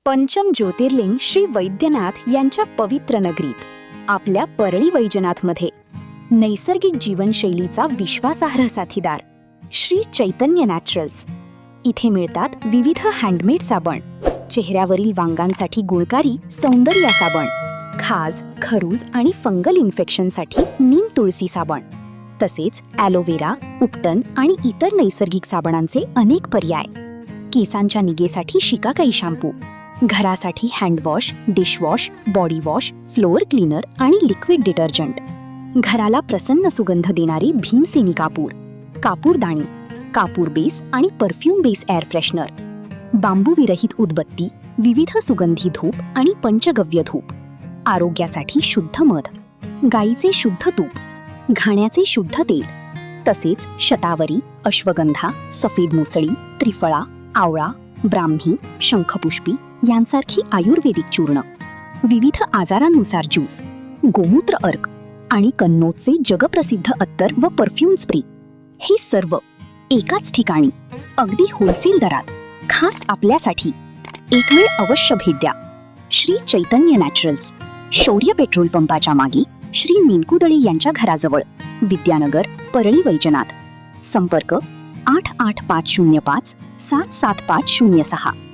पंचम ज्योतिर्लिंग श्री वैद्यनाथ यांच्या पवित्र नगरीत आपल्या परळी वैजनाथमध्ये नैसर्गिक जीवनशैलीचा विश्वासार्ह साथीदार श्री चैतन्य नॅचरल्स. इथे मिळतात विविध हँडमेड साबण, चेहऱ्यावरील वांगांसाठी गुणकारी सौंदर्य साबण, खाज, खरूज आणि फंगल इन्फेक्शनसाठी नीम तुळसी साबण, तसेच ॲलोवेरा, उपटन आणि इतर नैसर्गिक साबणांचे अनेक पर्याय. केसांच्या निगेसाठी शिकाकाई शॅम्पू, घरासाठी handwash, dishwash, body wash, floor cleaner आणि लिक्विड डिटर्जंट, घराला प्रसन्न सुगंध देणारी भीमसेनी कापूर, कापूरदाणी, कापूर बेस आणि परफ्यूम बेस एअर फ्रेशनर, बांबू विरहित उदबत्ती, विविध सुगंधी धूप आणि पंचगव्य धूप, आरोग्यासाठी शुद्ध मध, गाईचे शुद्ध तूप, घाण्याचे शुद्ध तेल, तसेच शतावरी, अश्वगंधा, सफेद मुसळी, त्रिफळा, आवळा, ब्राह्मी, शंखपुष्पी यांसारखी आयुर्वेदिक चूर्ण, विविध आजारांनुसार ज्यूस, गोमूत्र अर्क आणि कन्नौजचे जगप्रसिद्ध अत्तर व परफ्यूम स्प्रे, हे सर्व एकाच ठिकाणी अगदी होलसेल दरात खास आपल्यासाठी. एक वेळ अवश्य भेट द्या. श्री चैतन्य नॅचरल्स, शौर्य पेट्रोल पंपाच्या मागे, श्री मिनकुदळे यांच्या घराजवळ, विद्यानगर, परळी वैजनाथ. संपर्क 8850577506.